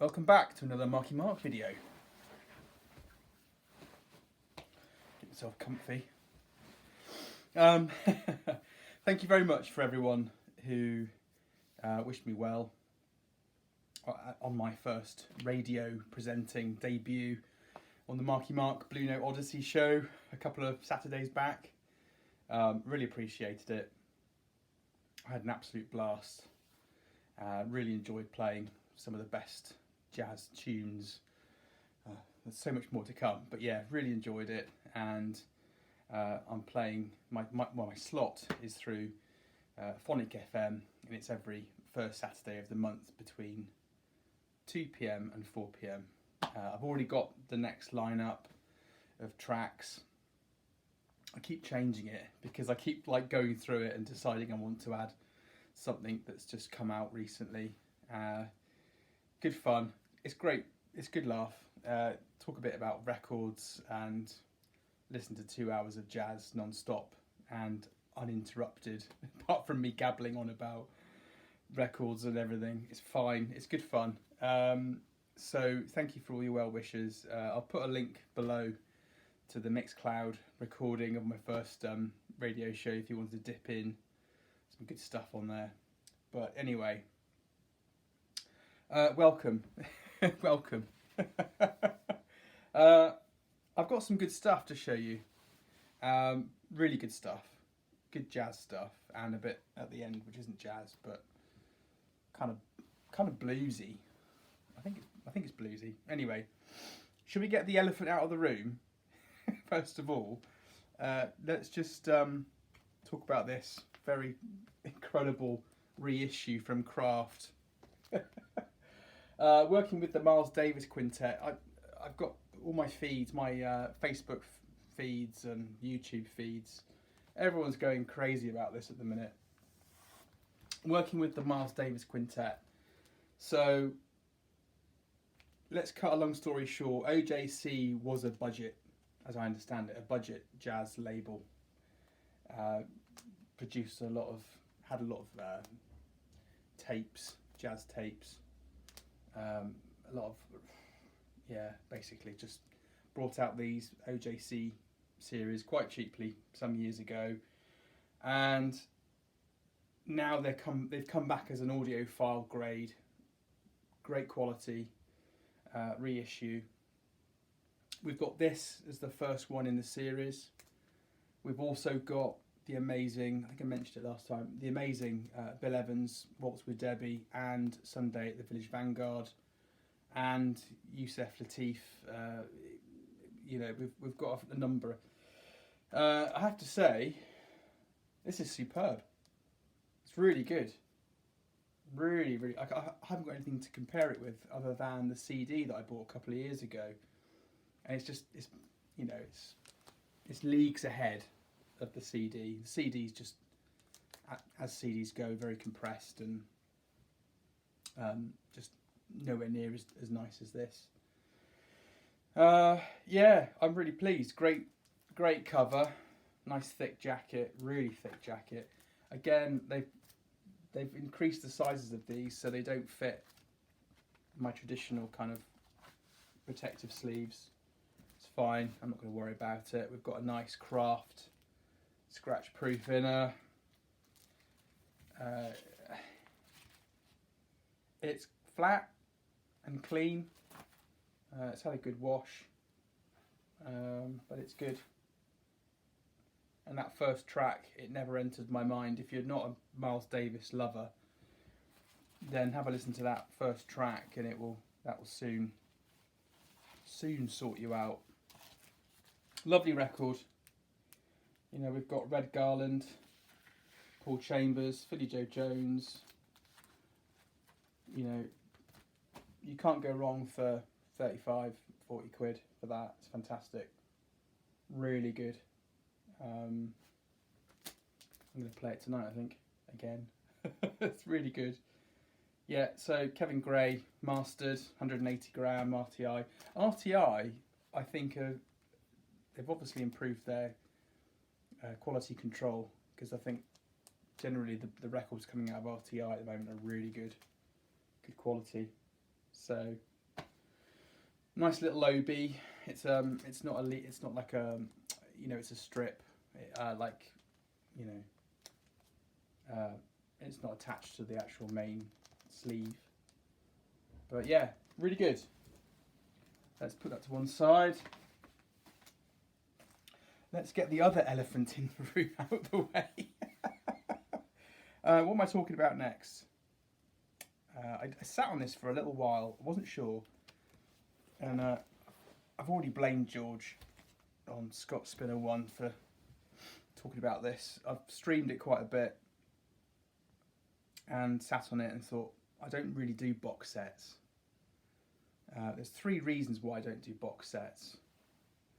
Welcome back to another Marky-mark video. Get yourself comfy. Thank you very much for everyone who wished me well on my first radio presenting debut on the Marky-mark Bluenote OJC show a couple of Saturdays back. Really appreciated it. I had an absolute blast. Really enjoyed playing some of the best jazz tunes. There's so much more to come, but yeah, really enjoyed it. And I'm playing my slot is through Phonic FM, and it's every first Saturday of the month between 2 p.m. and 4 p.m. I've already got the next lineup of tracks. I keep changing it because I keep going through it and deciding I want to add something that's just come out recently. Good fun. It's great. It's good laugh. Talk a bit about records and listen to 2 hours of jazz non-stop and uninterrupted, apart from me gabbling on about records and everything. It's fine. It's good fun. So thank you for all your well wishes. I'll put a link below to the Mixcloud recording of my first radio show if you want to dip in. Some good stuff on there. But anyway, welcome. Welcome. I've got some good stuff to show you. Really good stuff. Good jazz stuff, and a bit at the end which isn't jazz but kind of bluesy. I think it's bluesy. Anyway, should we get the elephant out of the room? First of all, let's just talk about this very incredible reissue from Kraft. Working with the Miles Davis Quintet, I've got all my feeds, my Facebook feeds and YouTube feeds. Everyone's going crazy about this at the minute. Working with the Miles Davis Quintet. So let's cut a long story short. OJC was a budget, as I understand it, a budget jazz label. Produced had a lot of tapes, jazz tapes. A lot of, basically just brought out these OJC series quite cheaply some years ago, and now they've come back as an audiophile grade, great quality reissue. We've got this as the first one in the series. We've also got the amazing, I think I mentioned it last time, the amazing Bill Evans, Waltz with Debbie, and Sunday at the Village Vanguard, and Yusef Lateef. We've got a number. I have to say, this is superb. It's really good. Really, really. I haven't got anything to compare it with other than the CD that I bought a couple of years ago, and it's leagues ahead of the CD. The CD's just, as CDs go, very compressed and just nowhere near as nice as this. I'm really pleased. Great cover, nice thick jacket, really thick jacket. Again, they've increased the sizes of these so they don't fit my traditional kind of protective sleeves. It's fine. I'm not going to worry about it. We've got a nice Kraft scratch-proof inner. It's flat and clean. It's had a good wash, but it's good. And that first track, it never entered my mind. If you're not a Miles Davis lover, then have a listen to that first track, and that will soon sort you out. Lovely record. We've got Red Garland, Paul Chambers, Philly Joe Jones. You can't go wrong for 35, 40 quid for that. It's fantastic. Really good. I'm going to play it tonight, I think, again. It's really good. Yeah, so Kevin Gray, mastered, 180 gram RTI. RTI, I think, they've obviously improved their quality control, because I think generally the records coming out of RTI at the moment are really good quality. So Nice little OB. It's not it's not like a, it's a strip, like, you know, it's not attached to the actual main sleeve. But yeah, really good. Let's put that to one side. Let's get the other elephant in the room out of the way. What am I talking about next? I sat on this for a little while. I wasn't sure. And I've already blamed George on Scott Spinner 1 for talking about this. I've streamed it quite a bit and sat on it and thought, I don't really do box sets. There's 3 reasons why I don't do box sets.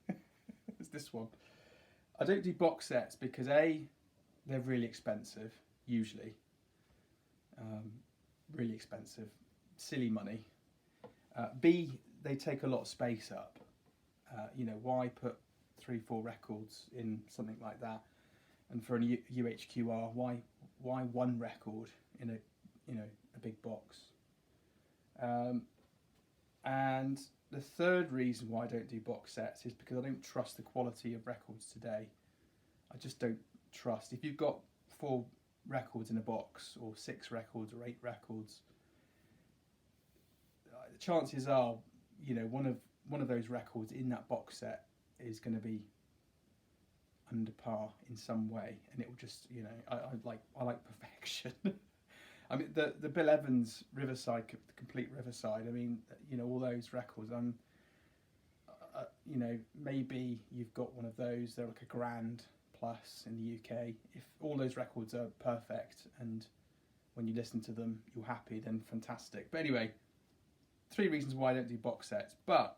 There's this one. I don't do box sets because A, they're really expensive, usually. Really expensive, silly money. B, they take a lot of space up. Why put 3-4 records in something like that? And for an UHQR, why 1 record in a big box? And the third reason why I don't do box sets is because I don't trust the quality of records today. I just don't trust. If you've got 4 records in a box, or 6 records, or 8 records, the chances are, one of those records in that box set is going to be under par in some way, and it will just, I like perfection. I mean, the Bill Evans Riverside, the complete Riverside. I mean, all those records. Maybe you've got one of those. They're like a grand plus in the UK. If all those records are perfect, and when you listen to them, you're happy, then fantastic. But anyway, 3 reasons why I don't do box sets. But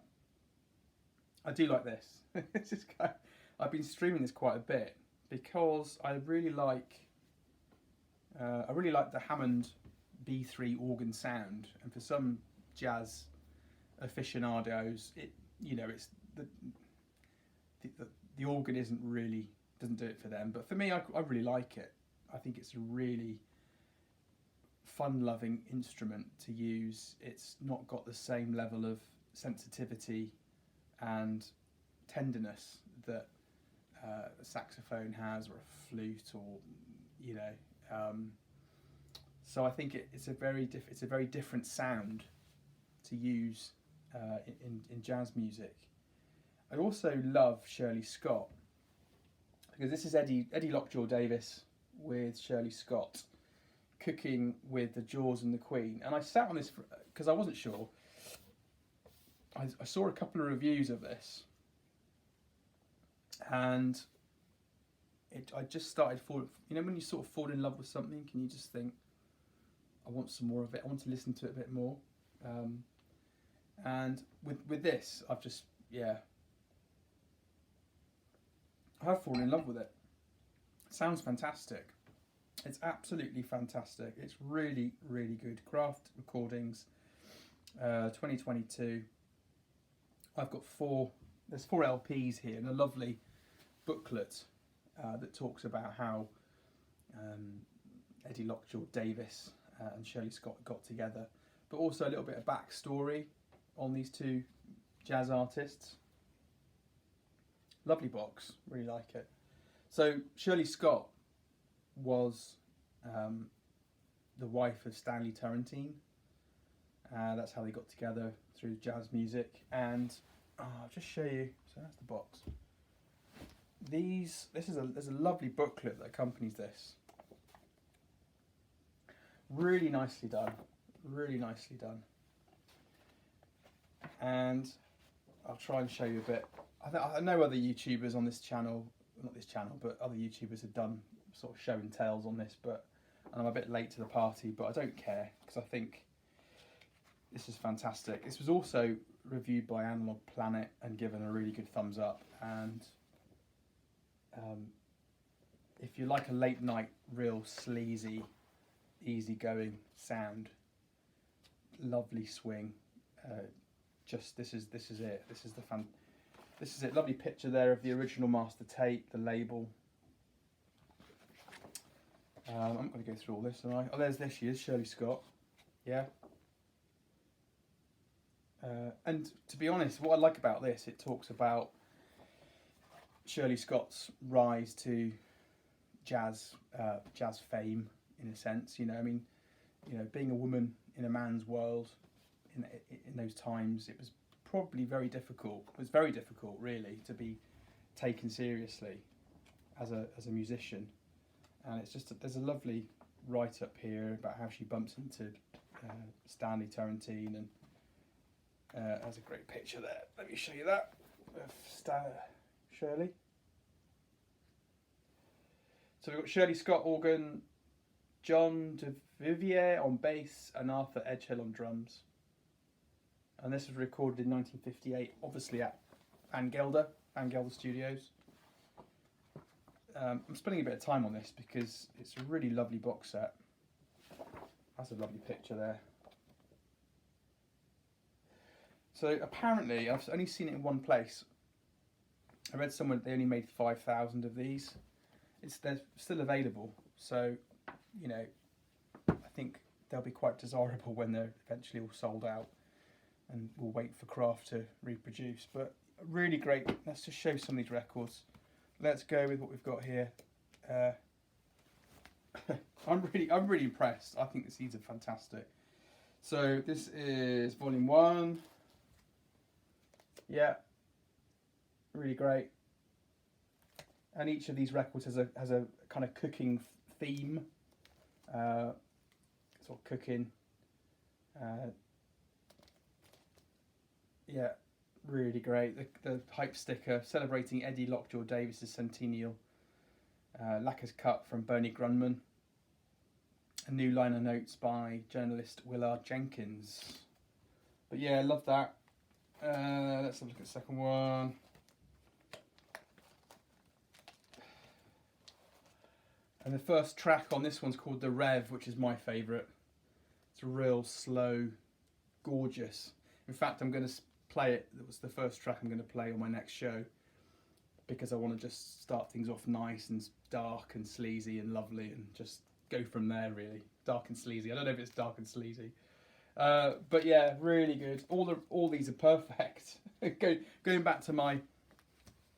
I do like this. I've been streaming this quite a bit because I really like the Hammond B3 organ sound, and for some jazz aficionados, it's the organ doesn't do it for them. But for me, I really like it. I think it's a really fun-loving instrument to use. It's not got the same level of sensitivity and tenderness that a saxophone has, or a flute, or so I think it's a very different sound to use in jazz music. I also love Shirley Scott, because this is Eddie Lockjaw Davies with Shirley Scott cooking with the Jaws and the Queen. And I sat on this because I wasn't sure. I saw a couple of reviews of this, and I just started falling. When you sort of fall in love with something, and you just think, I want some more of it. I want to listen to it a bit more. And with this, I've just, I've fallen in love with it. It sounds fantastic. It's absolutely fantastic. It's really, really good. Craft Recordings, 2022. I've got there's 4 LPs here, and a lovely booklet that talks about how Eddie Lockjaw Davies and Shirley Scott got together, but also a little bit of backstory on these 2 jazz artists. Lovely box, really like it. So Shirley Scott was the wife of Stanley Turrentine. That's how they got together, through jazz music. And I'll just show you. So that's the box. There's a lovely booklet that accompanies this. Really nicely done. Really nicely done. And I'll try and show you a bit. I know other YouTubers on this channel, not this channel, but other YouTubers have done sort of show and tells on this, and I'm a bit late to the party, but I don't care, because I think this is fantastic. This was also reviewed by Analog Planet and given a really good thumbs up. And if you like a late night, real sleazy, easygoing sound, lovely swing, this is it. This is it. Lovely picture there of the original master tape, the label. I'm not going to go through all this, am I? Oh, there she is, Shirley Scott. Yeah. And to be honest, what I like about this, it talks about Shirley Scott's rise to jazz fame, in a sense. You know, I mean, you know, being a woman in a man's world in those times, it was probably very difficult. It was very difficult, really, to be taken seriously as a musician. And it's just there's a lovely write up here about how she bumps into Stanley Turrentine, and there's a great picture there. Let me show you that of Shirley. So we've got Shirley Scott organ, John Davies on bass, and Arthur Edgehill on drums. And this was recorded in 1958, obviously at Van Gelder Studios. I'm spending a bit of time on this because it's a really lovely box set. That's a lovely picture there. So apparently, I've only seen it in one place. I read somewhere they only made 5,000 of these. They're still available, so you know, I think they'll be quite desirable when they're eventually all sold out, and we'll wait for Kraft to reproduce. But really great. Let's just show some of these records. Let's go with what we've got here. I'm really impressed. I think these are fantastic. So this is volume 1. Yeah, really great. And each of these records has a kind of cooking theme, sort of cooking. Yeah, really great. The hype sticker celebrating Eddie Lockjaw Davies' centennial. Lacquer's cut from Bernie Grunman. A new liner notes by journalist Willard Jenkins. But yeah, I love that. Let's have a look at the second one. And the first track on this one's called The Rev, which is my favourite. It's a real slow, gorgeous. In fact, I'm going to play it. That was the first track I'm going to play on my next show, because I want to just start things off nice and dark and sleazy and lovely, and just go from there, really. Dark and sleazy. I don't know if it's dark and sleazy. But yeah, really good. All these are perfect. Going back to my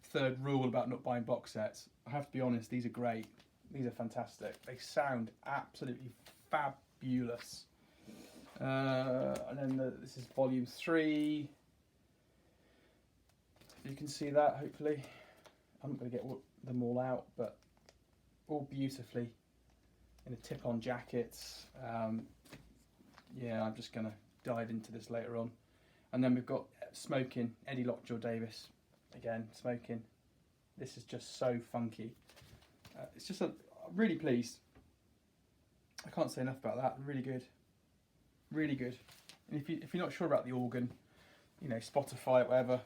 third rule about not buying box sets, I have to be honest, these are great. These are fantastic. They sound absolutely fabulous. And then this is volume 3. You can see that, hopefully. I'm not going to get them all out, but all beautifully in a tip-on jackets. Yeah, I'm just going to dive into this later on. And then we've got Smoking, Eddie Lockjaw Davies. Again, Smoking. This is just so funky. It's just I'm really pleased. I can't say enough about that. Really good. Really good. And if you're not sure about the organ, you know, Spotify, whatever,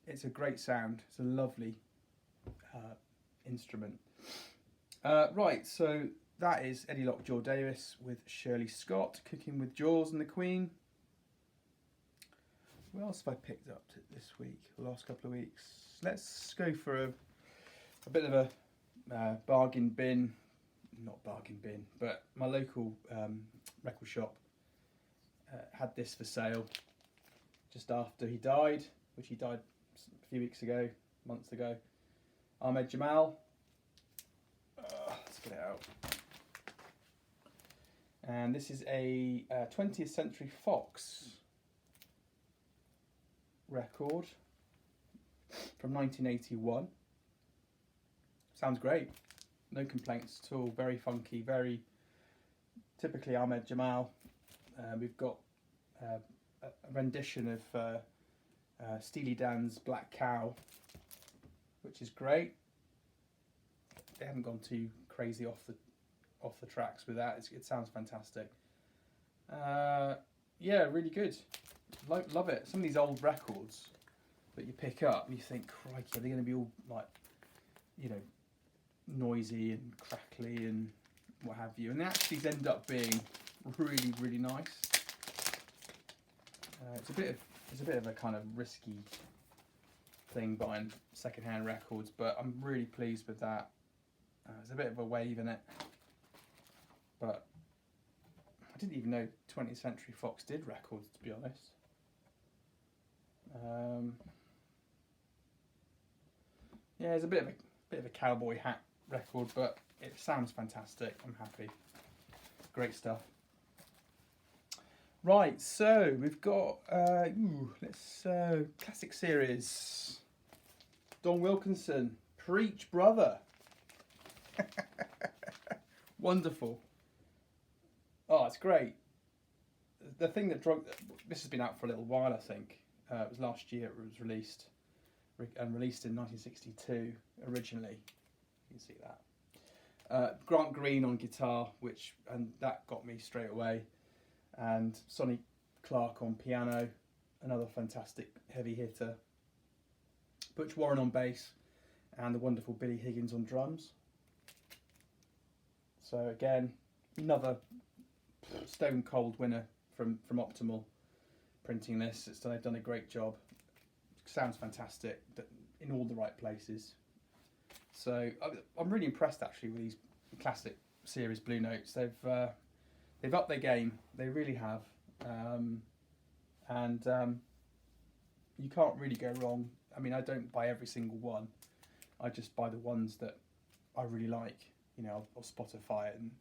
it's a great sound. It's a lovely instrument. Right, so that is Eddie Lockjaw Davies with Shirley Scott, Cooking with Jaws and the Queen. What else have I picked up this week, the last couple of weeks? Let's go for a bit of a bargain bin. Not bargain bin, but my local record shop had this for sale just after he died, which he died a few months ago. Ahmed Jamal. Let's get it out. And this is a 20th Century Fox record from 1981. Sounds great. No complaints at all. Very funky, very typically Ahmed Jamal. We've got a rendition of Steely Dan's Black Cow, which is great. They haven't gone too crazy off the tracks with that. It sounds fantastic. Yeah, really good. Love it. Some of these old records that you pick up, you think, crikey, are they going to be all like, you know, noisy and crackly and what have you? And they actually end up being really, really nice. It's a bit of a kind of risky thing buying second-hand records, but I'm really pleased with that. There's a bit of a wave in it, but I didn't even know 20th Century Fox did records, to be honest. Yeah, it's a bit of a cowboy hat record, but it sounds fantastic. I'm happy. Great stuff. Right, so we've got classic series. Don Wilkinson, Preach Brother. Wonderful. Oh, it's great. The thing that this has been out for a little while, I think. It was last year it was released, and released in 1962 originally. You can see that. Grant Green on guitar, and that got me straight away. And Sonny Clark on piano, another fantastic heavy hitter. Butch Warren on bass, and the wonderful Billy Higgins on drums. So again, another stone cold winner from Optimal printing this. They've done a great job. Sounds fantastic in all the right places. So I'm really impressed actually with these classic series Bluenotes. They've upped their game. They really have, and you can't really go wrong. I mean, I don't buy every single one. I just buy the ones that I really like. You know, I'll Spotify it and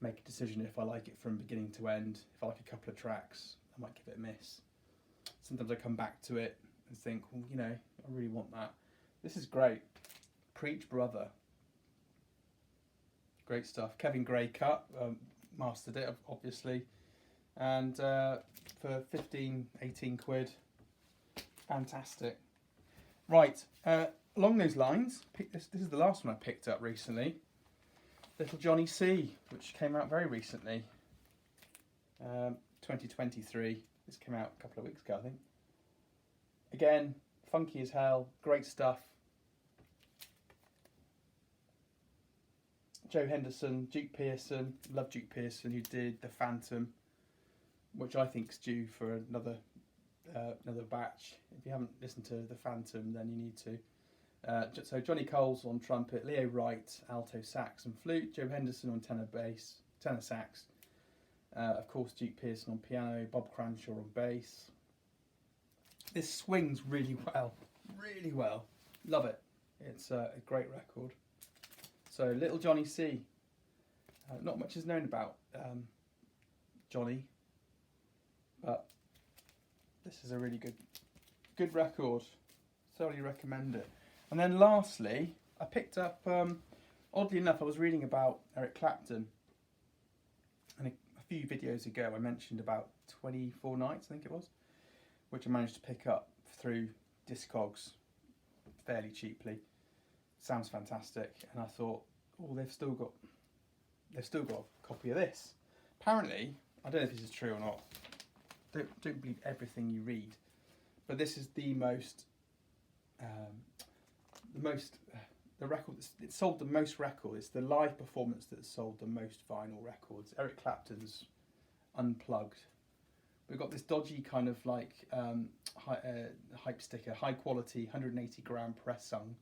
make a decision if I like it from beginning to end. If I like a couple of tracks, I might give it a miss. Sometimes I come back to it and think, well, you know, I really want that. This is great. Preach Brother. Great stuff. Kevin Gray cut, mastered it, obviously. And for 15, 18 quid. Fantastic. Right, along those lines, this is the last one I picked up recently. Little Johnny C, which came out very recently. 2023. This came out a couple of weeks ago, I think. Again, funky as hell, great stuff. Joe Henderson, Duke Pearson, love Duke Pearson, who did The Phantom, which I think is due for another batch. If you haven't listened to The Phantom, then you need to. So Johnny Coles on trumpet, Leo Wright, alto sax and flute, Joe Henderson on tenor sax, of course Duke Pearson on piano, Bob Cranshaw on bass. This swings really well, love it. It's a great record. So Little Johnny C. Not much is known about Johnny, but this is a really good record. Thoroughly recommend it. And then lastly, I picked up, oddly enough, I was reading about Eric Clapton, and a few videos ago I mentioned about 24 Nights, I think it was, which I managed to pick up through Discogs fairly cheaply. Sounds fantastic, and I thought, oh, they've still got a copy of this. Apparently, I don't know if this is true or not. Don't believe everything you read, but this is the record it sold the most records. It's the live performance that sold the most vinyl records. Eric Clapton's Unplugged. We've got this dodgy kind of like hype sticker, high quality, 180 gram press sung.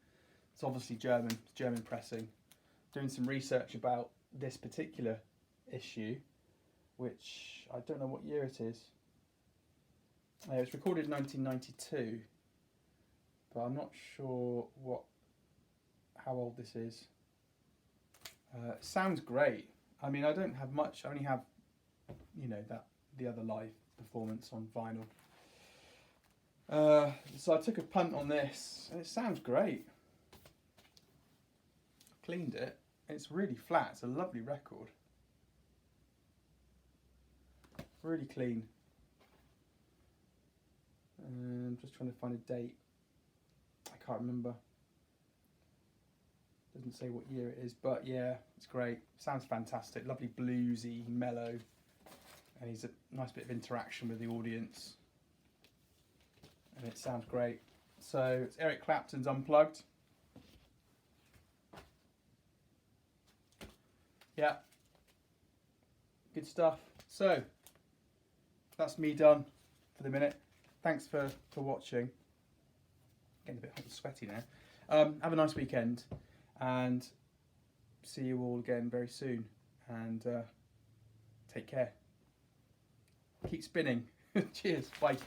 It's obviously German pressing. Doing some research about this particular issue, which I don't know what year it is. It was recorded in 1992, but I'm not sure how old this is. Sounds great. I mean, I don't have much. I only have, the other live performance on vinyl. So I took a punt on this, and it sounds great. Cleaned it. It's really flat. It's a lovely record. Really clean. I'm just trying to find a date. I can't remember. Doesn't say what year it is, but yeah, it's great. Sounds fantastic. Lovely bluesy, mellow, and he's a nice bit of interaction with the audience, and it sounds great. So it's Eric Clapton's Unplugged. Yeah, good stuff. So that's me done for the minute. Thanks for watching. Getting a bit hot and sweaty now. Have a nice weekend, and see you all again very soon. And take care. keep spinning. Cheers. Bye.